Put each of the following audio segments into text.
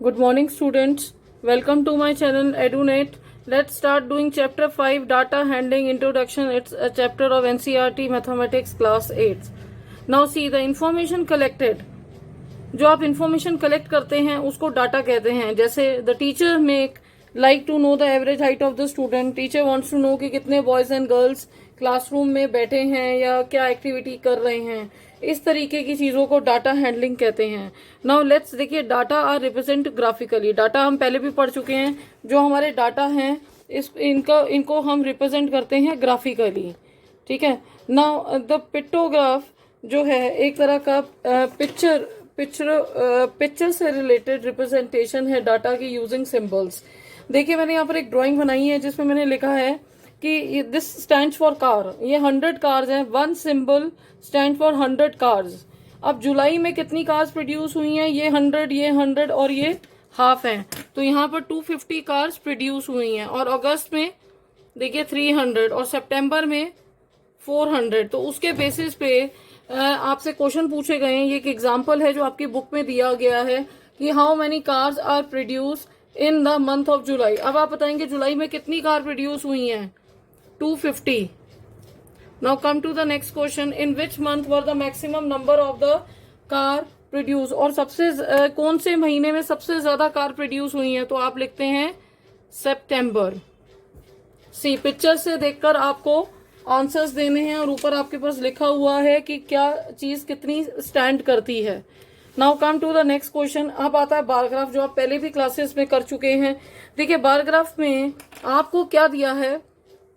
Good morning, students. Welcome to my channel EduNet. Let's start doing chapter 5 data handling introduction. It's a chapter of NCERT mathematics class 8. Now see the information collected. जो आप information collect करते हैं उसको data कहते हैं. जैसे the teacher make like to know the average height of the student. Teacher wants to know कि कितने बॉयज एंड गर्ल्स क्लासरूम में बैठे हैं या क्या एक्टिविटी कर रहे हैं. इस तरीके की चीजों को डाटा हैंडलिंग कहते हैं. नाउ लेट्स देखिए data are represent graphically. Data हम पहले भी पढ़ चुके हैं. जो हमारे डाटा हैं इनको हम रिप्रेजेंट करते हैं ग्राफिकली. ठीक है. नाउ द पिक्टोग्राफ जो है एक तरह का पिक्चर से रिलेटेड रिप्रेजेंटेशन है डाटा की यूजिंग सिंबल्स. देखिए मैंने यहाँ पर एक ड्राइंग बनाई है जिसमें मैंने लिखा है कि दिस स्टैंड्स फॉर कार. ये 100 कार्स हैं. One symbol stand for 100 cars. अब जुलाई में कितनी कार्स प्रोड्यूस हुई हैं? ये 100 और ये हाफ हैं. तो यहाँ पर 250 कार्स प्रोड्यूस हुई हैं. और अगस्त में देखिए 300 और सितंबर में 400. तो उसके बेसिस पे आपसे क्वेश्चन पूछे गए हैं. ये एक एग्जांपल है जो आपकी बुक में दिया गया है कि how many cars are produce in the month of July. अब आप बताएंगे जुलाई में कितनी कार प्रोड्यूस हुई हैं? 250. Now come to the next question. In which month were the maximum number of the car produce. और सबसे कौन से महीने में सबसे ज्यादा कार प्रोड्यूस हुई हैं? तो आप लिखते हैं सितंबर. सी पिक्चर से देखकर आपको आंसर्स देने हैं और ऊपर आपके पास लिखा हुआ है कि क्या चीज कितनी स्टैंड करती है. Now come to the next question. अब आता है बार ग्राफ जो आप पहले भी क्लासेस में कर चुके हैं. देखिए बार ग्राफ में आपको क्या दिया है.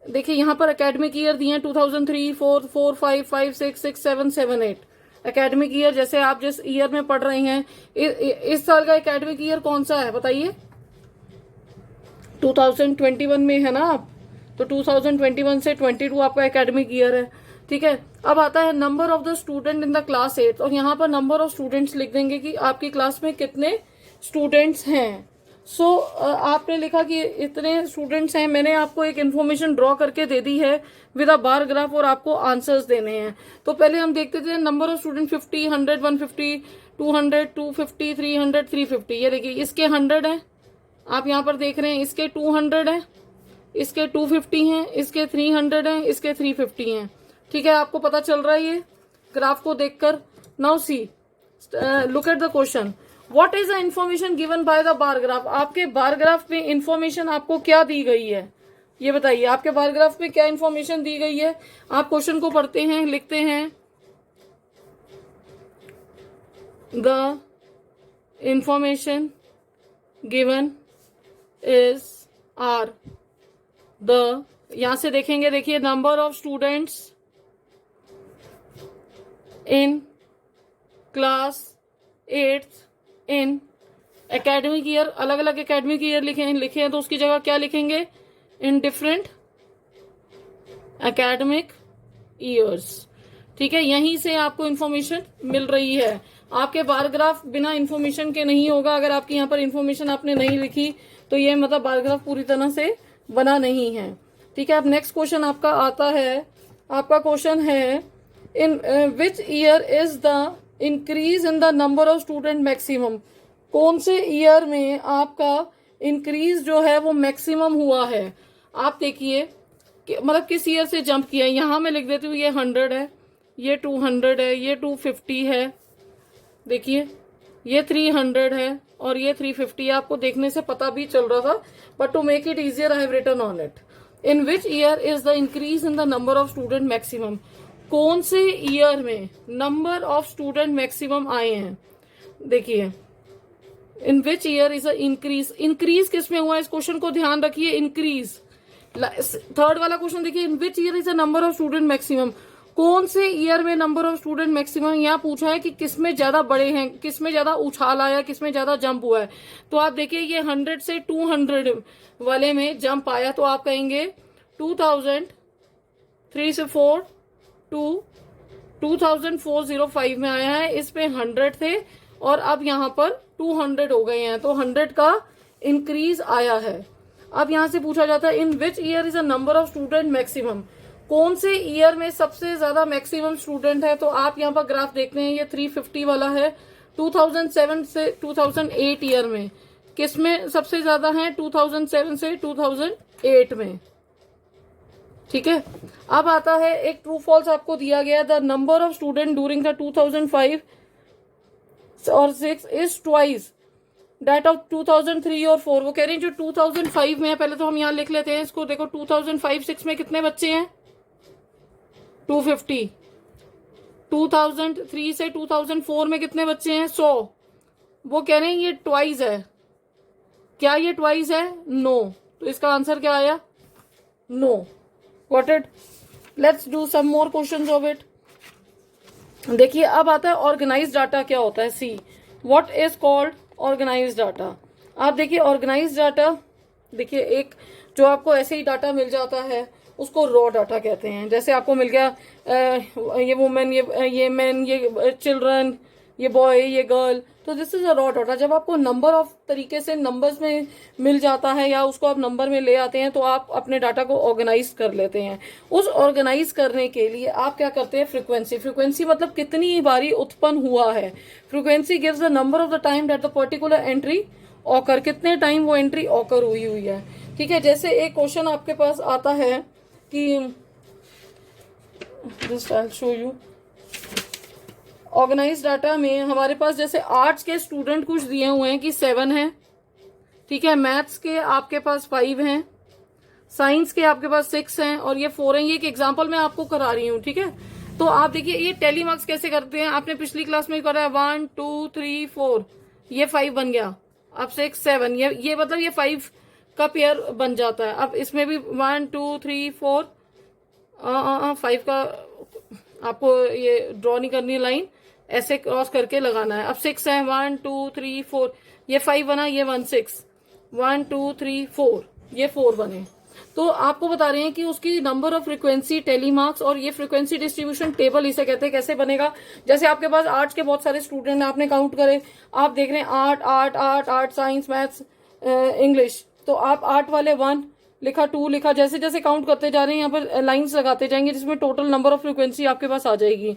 देखिए यहाँ पर एकेडमिक ईयर दिए हैं 2003, 4, 4, 5, 5, 6, 6, 7, 7, 8 एकेडमिक ईयर. जैसे आप जिस ईयर में पढ़ रहे हैं इस साल का एकेडमिक ईयर कौन सा है बताइए? 2021 में है ना आप. तो 2021 से 22 आपका एकेडमिक ईयर है. ठीक है. अब आता है number of the student in the class 8 और यहाँ पर नंबर ऑफ स्टूडेंट्स लिख देंगे कि आपकी क्लास में कितने स्टूडेंट्स हैं. सो आपने लिखा कि इतने स्टूडेंट्स हैं. मैंने आपको एक इन्फॉर्मेशन ड्रॉ करके दे दी है विद अ बार ग्राफ और आपको आंसर्स देने हैं. तो पहले हम देखते थे नंबर ऑफ स्टूडेंट 50, 100, 150, 200, 250, 300, 350. ये देखिए इसके 100 है. आप यहाँ पर देख रहे हैं इसके 200 है, इसके 250 हैं, इसके 300 हैं, इसके 350 हैं. ठीक है. आपको पता चल रहा है ये ग्राफ को देखकर. Now see look at the question. What is the information given by the bar graph. आपके बार ग्राफ में इंफॉर्मेशन आपको क्या दी गई है ये बताइए. आपके बार ग्राफ में क्या इंफॉर्मेशन दी गई है? आप क्वेश्चन को पढ़ते हैं, लिखते हैं the information given is are the. यहां से देखेंगे. देखिए number of students in class 8 in academic year. अलग अलग एकेडमिक ईयर लिखे हैं तो उसकी जगह क्या लिखेंगे? In different academic years. ठीक है. यहीं से आपको इंफॉर्मेशन मिल रही है. आपके बार ग्राफ बिना इंफॉर्मेशन के नहीं होगा. अगर आपकी यहाँ पर इंफॉर्मेशन आपने नहीं लिखी तो ये मतलब बार ग्राफ पूरी तरह से बना नहीं है. ठीक है. अब नेक्स्ट क्वेश्चन आपका आता है. आपका क्वेश्चन है in which year is the increase in the number of student maximum. कौन से ईयर में आपका इंक्रीज जो है वो मैक्सिमम हुआ है? आप देखिए मतलब किस ईयर से जंप किया है. यहां मैं लिख देती हूँ ये 100 है, ये 200 है, ये 250 है. देखिए ये 300 है और ये 350. आपको देखने से पता भी चल रहा था but to make it easier I have written on it. In which year is the increase in the number of student maximum. कौन से ईयर में नंबर ऑफ स्टूडेंट मैक्सिमम आए हैं? देखिए in which year is a increase. Increase किस में हुआ है इस क्वेश्चन को ध्यान रखिए. इंक्रीज थर्ड वाला क्वेश्चन देखिए. In which year is a number of student maximum. कौन से ईयर में नंबर ऑफ स्टूडेंट मैक्सिमम. यहाँ पूछा है कि किसमें ज्यादा बड़े हैं, किसमें ज्यादा उछाल आया, किसमें ज्यादा जंप हुआ है. तो आप देखिए ये 100 से 200 वाले में जंप आया तो आप कहेंगे 2003 से 4 टू 2405 में आया है. इसमें 100 थे और अब यहाँ पर 200 हो गए हैं. तो 100 का इंक्रीज आया है. अब यहां से पूछा जाता है in which year is a number of student maximum. कौन से ईयर में सबसे ज्यादा मैक्सिमम स्टूडेंट है? तो आप यहाँ पर ग्राफ देखते हैं ये 350 वाला है. 2007 से 2008 ईयर में किस में सबसे ज्यादा हैं? 2007 से 2008 में। ठीक है, अब आता है एक ट्रू फॉल्स आपको दिया गया, the number of student during the 2005 और 6 इज ट्वाइस दैट ऑफ 2003 और 4। वो कह रहे हैं जो 2005 में है, पहले तो हम यहाँ लिख लेते हैं इसको, देखो 2005-6 में कितने बच्चे हैं? 250। 2003 से 2004 में कितने बच्चे हैं? 100। वो कह रहे हैं ये ट्वाइस है। क्या ये ट्वाइस है? नो। तो इसका आंसर क्या आया? No. Got it? Let's do some more questions of it. देखिए अब आता है ऑर्गेनाइज डाटा क्या होता है। See what is called organise data. आप देखिए ऑर्गेनाइज डाटा, देखिए एक जो आपको ऐसे ही डाटा मिल जाता है उसको रॉ डाटा कहते हैं। जैसे आपको मिल गया ये वुमेन, ये मैन, ये चिल्ड्रन, ये बॉय, ये गर्ल, तो this is a raw data. जब आपको नंबर ऑफ तरीके से नंबर्स में मिल जाता है या उसको आप नंबर में ले आते हैं तो आप अपने डाटा को ऑर्गेनाइज कर लेते हैं। उस ऑर्गेनाइज करने के लिए आप क्या करते हैं? फ्रीक्वेंसी। फ्रीक्वेंसी मतलब कितनी बारी उत्पन्न हुआ है। Frequency gives the number of the time that the particular entry occur, कितने टाइम वो एंट्री ऑकर हुई है। ठीक है, जैसे एक क्वेश्चन आपके पास आता है कि just I will show you, organise data में हमारे पास जैसे आर्ट्स के स्टूडेंट कुछ दिए हुए हैं कि 7 हैं। ठीक है, मैथ्स के आपके पास 5 हैं, साइंस के आपके पास 6 हैं और ये 4 हैं। ये एक एग्जांपल मैं आपको करा रही हूँ। ठीक है, तो आप देखिए ये टेलीमार्क्स कैसे करते हैं, आपने पिछली क्लास में करा है 1 2 3 4, ये 5 बन गया, अब 6 7, ये मतलब ये 5 का पेयर बन जाता है। अब इसमें भी 1 2 3 4 5 का आपको ये ड्रॉ नहीं करनी लाइन, ऐसे क्रॉस करके लगाना है। अब 6 है, 1 2 3 4, ये 5 बना, ये 1 6, 1 2 3 4, ये 4 बने। तो आपको बता रहे हैं कि उसकी नंबर ऑफ फ्रीक्वेंसी टेलीमार्क्स, और ये फ्रीक्वेंसी डिस्ट्रीब्यूशन टेबल इसे कहते हैं। कैसे बनेगा? जैसे आपके पास आर्ट्स के बहुत सारे स्टूडेंट हैं, आपने काउंट करे, आप देख रहे हैं आर्ट, साइंस, मैथ्स, इंग्लिश, तो आप आर्ट वाले 1 लिखा, 2 लिखा, जैसे जैसे काउंट करते जा रहे हैं यहाँ पर लाइंस लगाते जाएंगे जिसमें टोटल नंबर ऑफ फ्रीक्वेंसी आपके पास आ जाएगी।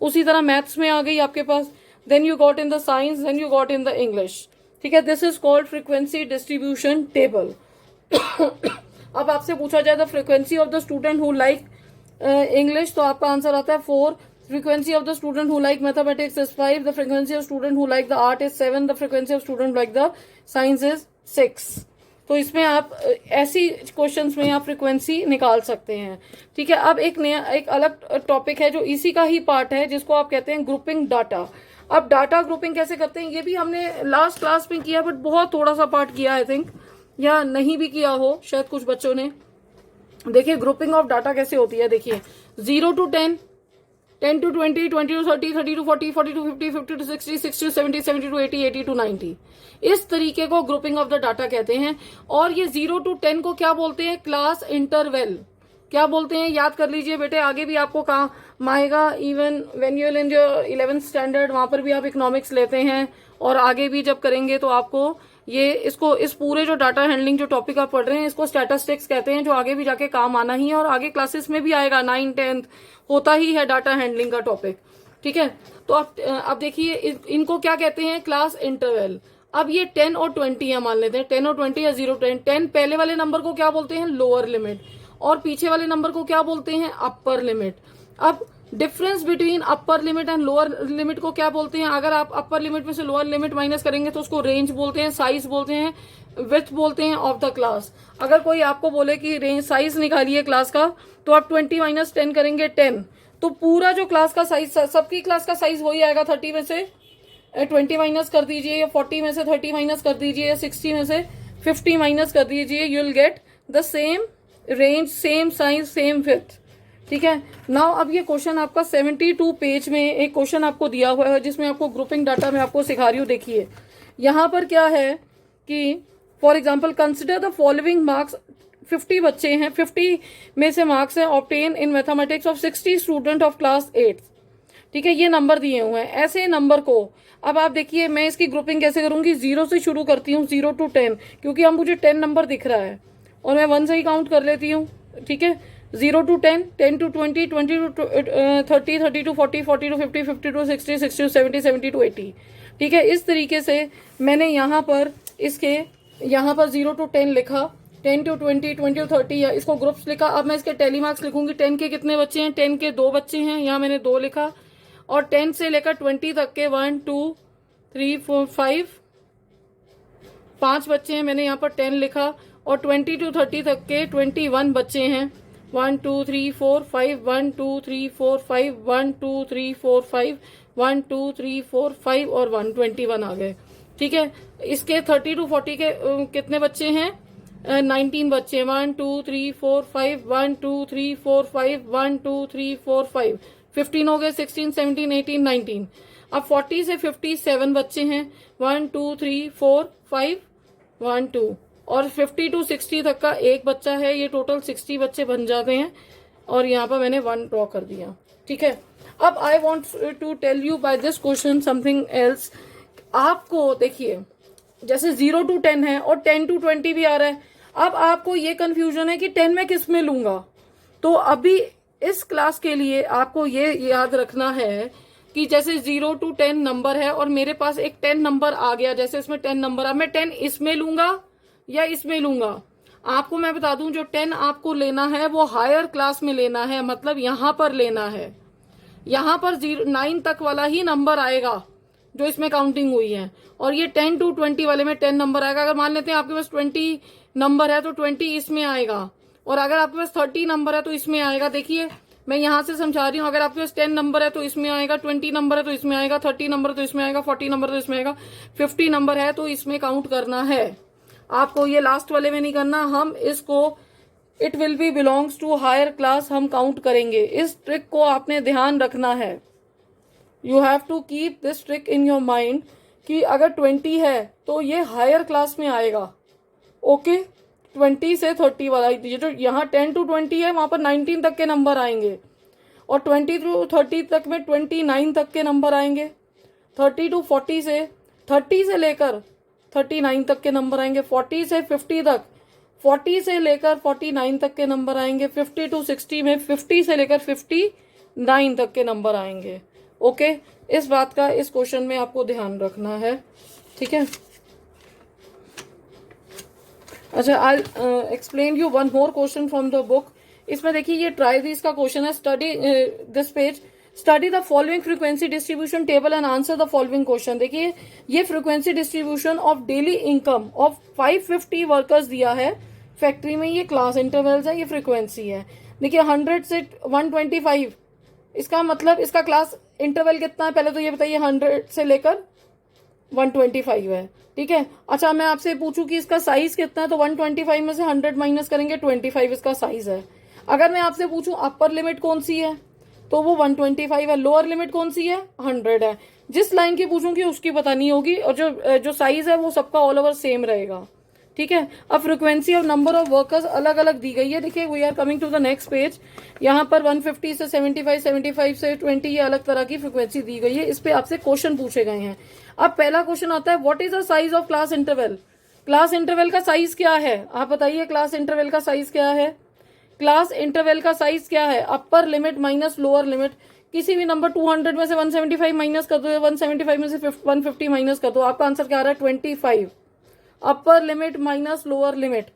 उसी तरह मैथ्स में आ गई आपके पास, then you got in the science, then you got in the English. ठीक है, this is called frequency distribution table. अब आपसे पूछा जाए the frequency of the student who like English, तो आपका आंसर आता है 4। Frequency of the student who like mathematics is 5। The frequency of student who like the art is 7। The frequency of student like the science is 6। तो इसमें आप ऐसी questions में आप फ्रीक्वेंसी निकाल सकते हैं। ठीक है, अब एक नया एक अलग टॉपिक है जो इसी का ही पार्ट है, जिसको आप कहते हैं ग्रुपिंग डाटा। अब डाटा ग्रुपिंग कैसे करते हैं ये भी हमने लास्ट क्लास में किया, बट बहुत थोड़ा सा पार्ट किया आई थिंक, या नहीं भी किया हो शायद कुछ बच्चों ने। देखिए ग्रुपिंग ऑफ डाटा कैसे होती है। देखिए 0 to 10, 10 to 20, 20 to 30, 30 to 40, 40 to 50, 50 to 60, 60 to 70, 70 to 80, 80 to 90, इस तरीके को ग्रुपिंग ऑफ द डाटा कहते हैं। और ये 0 to 10 को क्या बोलते हैं? Class interval. क्या बोलते हैं? याद कर लीजिए बेटे, आगे भी आपको काम आएगा। Even when you in your 11th standard, वहां पर भी आप इकोनॉमिक्स लेते हैं, और आगे भी जब करेंगे तो आपको ये इसको इस पूरे जो डाटा हैंडलिंग जो टॉपिक आप पढ़ रहे हैं इसको स्टैटिस्टिक्स कहते हैं, जो आगे भी जाके काम आना ही है और आगे क्लासेस में भी आएगा। 9th 10th होता ही है डाटा हैंडलिंग का टॉपिक। ठीक है, तो अब देखिए इनको क्या कहते हैं? Class interval. अब ये 10 और 20 है, मान लेते हैं 10 और 20 या 0 10। 10 पहले वाले नंबर को क्या बोलते हैं? लोअर लिमिट, और पीछे वाले नंबर को क्या बोलते हैं? Upper limit. अब difference between upper limit and lower limit को क्या बोलते हैं? अगर आप अपर लिमिट में से लोअर लिमिट माइनस करेंगे तो उसको रेंज बोलते हैं, साइज बोलते हैं, विड्थ बोलते हैं ऑफ द क्लास। अगर कोई आपको बोले कि रेंज साइज निकालिए क्लास का, तो आप 20 - 10 करेंगे 10, तो पूरा जो क्लास का साइज, सबकी क्लास का साइज वही आएगा। 30 में से 20 माइनस कर दीजिए, या 40 में से 30 माइनस कर दीजिए, या 60 में से 50 माइनस कर दीजिए, you will get the same range, same size, same width. ठीक है, नाउ अब ये क्वेश्चन आपका 72 पेज में एक क्वेश्चन आपको दिया हुआ है जिसमें आपको ग्रुपिंग डाटा में आपको सिखा रही हूँ। देखिए यहाँ पर क्या है कि for example consider the following marks. 50 बच्चे हैं, 50 में से मार्क्स हैं obtain in mathematics of 60 student of class 8। ठीक है, ये नंबर दिए हुए हैं। ऐसे नंबर को अब आप देखिए मैं इसकी ग्रुपिंग कैसे करूंगी। 0 से शुरू करती हूँ, 0 to 10, क्योंकि अब मुझे 10 नंबर दिख रहा है और मैं 1 से ही काउंट कर लेती हूँ। ठीक है, 0 to 10, 10 to 20, 20 to 30, 30 to 40, 40 to 50, 50 to 60, 60 to 70, 70 to 80। ठीक है, इस तरीके से मैंने यहाँ पर इसके यहाँ पर 0 to 10 लिखा, 10 to 20, 20 to 30, या इसको ग्रुप्स लिखा। अब मैं इसके टेली मार्क्स लिखूंगी। 10 के कितने बच्चे हैं? 10 के 2 बच्चे हैं, यहाँ मैंने 2 लिखा। और 10 से लेकर 20 तक के 1 2 3 4 5 बच्चे हैं, मैंने यहाँ पर 10 लिखा। और 20 to 30 तक के 21 बच्चे हैं, 1 2 3 4 5, 1 2 3 4 5, 1 2 3 4 5, 1 2 3 4 5 और 1 21 आ गए। ठीक है, इसके 30 to 40 के कितने बच्चे हैं? 19 बच्चे, 1 2 3 4 5, 1 2 3 4 5, 1 2 3 4 5, 15 हो गए, 16 17 18 19। अब 40 से 57 बच्चे हैं, 1 2 3 4 5 1 2। और 50 to 60 तक का एक बच्चा है, ये टोटल 60 बच्चे बन जाते हैं। और यहाँ पर मैंने 1 ड्रॉ कर दिया। ठीक है, अब I want to tell you by this question something else. आपको देखिए, जैसे 0 to 10 है और 10 to 20 भी आ रहा है। अब आपको ये कंफ्यूजन है कि 10 में किस में लूंगा। तो अभी इस क्लास के लिए आपको ये याद रखना है कि जैसे 0 to 10 नंबर है और मेरे पास एक 10 नंबर आ गया, जैसे इसमें 10 नंबर, अब मैं 10 इसमें लूंगा या इसमें लूंगा। आपको मैं बता दूं, जो 10 आपको लेना है वो हायर क्लास में लेना है, मतलब यहां पर लेना है। यहां पर 9 तक वाला ही नंबर आएगा जो इसमें काउंटिंग हुई है। और ये 10 to 20 वाले में 10 नंबर आएगा। अगर मान लेते हैं आपके पास 20 नंबर है तो 20 इसमें आएगा, और अगर आपके पास 30 नंबर है तो इसमें आएगा। देखिए मैं यहां से समझा रही हूँ, अगर आपके पास 10 नंबर है तो इसमें आएगा, 20 नंबर है तो इसमें आएगा, 30 नंबर तो इसमें आएगा, 40 नंबर तो इसमें आएगा, 50 नंबर है तो इसमें काउंट करना है। आपको ये लास्ट वाले में नहीं करना, हम इसको it will be belongs to higher class हम काउंट करेंगे। इस ट्रिक को आपने ध्यान रखना है। You have to keep this trick in your mind कि अगर 20 है तो ये हायर क्लास में आएगा। ओके, 20 से 30 वाला, ये जो यहाँ 10 to 20 है वहां पर 19 तक के नंबर आएंगे, और 20 to 30 तक में 29 तक के नंबर आएंगे। 30 to 40 से 30 से लेकर 39 तक के नंबर आएंगे। 40 से 50 तक 40 से लेकर 49 तक के नंबर आएंगे। 50 to 60 में 50 से लेकर 59 तक के नंबर आएंगे। ओके, इस बात का इस क्वेश्चन में आपको ध्यान रखना है। ठीक है, अच्छा, I explain you one more question from the book. इसमें देखिए ये ट्राई दिस का क्वेश्चन है। Study this page, study the following frequency distribution table and answer the following question. देखिए ये frequency distribution of daily income of 550 workers दिया है factory में। ये क्लास इंटरवल्स है, ये फ्रीक्वेंसी है। देखिए 100 से 125, इसका मतलब इसका क्लास इंटरवल कितना है पहले तो ये बताइए। 100 से लेकर 125 है। ठीक है, अच्छा मैं आपसे पूछूं कि इसका साइज कितना है, तो 125 में से 100 माइनस करेंगे, 25 इसका साइज है। अगर मैं आपसे पूछूं अपर लिमिट कौन सी है, तो वो 125 है। लोअर लिमिट कौन सी है? 100 है। जिस लाइन की पूछूंगी उसकी बतानी होगी, और जो साइज है वो सबका ऑल ओवर सेम रहेगा। ठीक है, अब फ्रीक्वेंसी और नंबर ऑफ वर्कर्स अलग अलग दी गई है। देखिए we are coming to the next page. यहाँ पर 150 से 75, 75 से 20, ये अलग तरह की फ्रीक्वेंसी दी गई है। इस पे आपसे क्वेश्चन पूछे गए हैं। अब पहला क्वेश्चन आता है, what is the size of class interval. Class interval का साइज क्या है, आप बताइए। क्लास इंटरवल का साइज क्या है? क्लास इंटरवल का साइज क्या है? Upper limit minus lower limit. किसी भी नंबर 200 में से 175 माइनस कर दो, 175 में से 150 माइनस कर दो, आपका आंसर क्या आ रहा है? 25। Upper limit minus lower limit.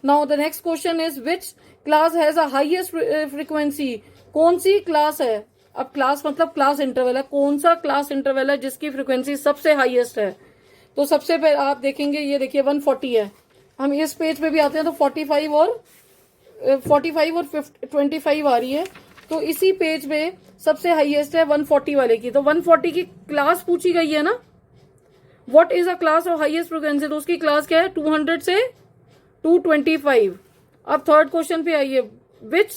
Now the next question is which class has a highest frequency. कौन सी क्लास है? अब क्लास मतलब क्लास इंटरवल है, कौन सा क्लास इंटरवल है जिसकी फ्रीक्वेंसी सबसे हाईएस्ट है? तो सबसे पहले आप देखेंगे, ये देखिए 140 है। हम इस पेज पे भी आते हैं तो 45 और 25 आ रही है। तो इसी पेज पे सबसे हाईएस्ट है 140 वाले की। तो 140 की क्लास पूछी गई है ना, what is a class of highest frequency, तो उसकी क्लास क्या है? 200 से 225। अब थर्ड क्वेश्चन पे आइए, which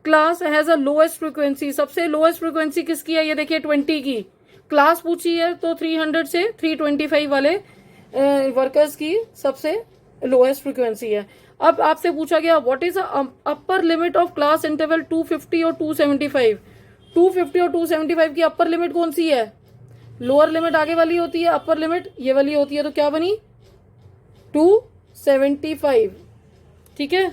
class has a lowest frequency. सबसे लोएस्ट फ्रीक्वेंसी किसकी है? ये देखिए 20 की क्लास पूछी है, तो 300 से 325 वाले वर्कर्स की सबसे लोएस्ट फ्रीक्वेंसी है। अब आपसे पूछा गया what is upper limit of class interval 250 और 275। 250 और 275 की अपर लिमिट कौन सी है? लोअर लिमिट आगे वाली होती है, अपर लिमिट ये वाली होती है। तो क्या बनी? 275। ठीक है,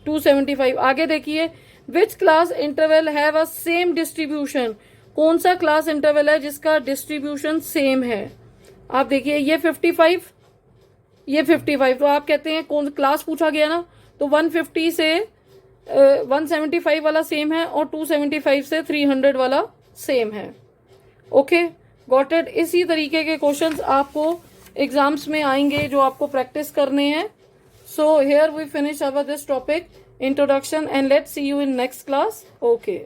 275। आगे देखिए, which class interval have a same distribution. कौन सा क्लास इंटरवल है जिसका डिस्ट्रीब्यूशन सेम है? आप देखिए ये 55, ये 55, तो आप कहते हैं कौन क्लास पूछा गया ना, तो 150 से 175 वाला सेम है और 275 से 300 वाला सेम है। Okay, got it. इसी तरीके के क्वेश्चंस आपको एग्जाम्स में आएंगे जो आपको प्रैक्टिस करने हैं। So here we finish our this topic introduction and let's see you in next class. Okay.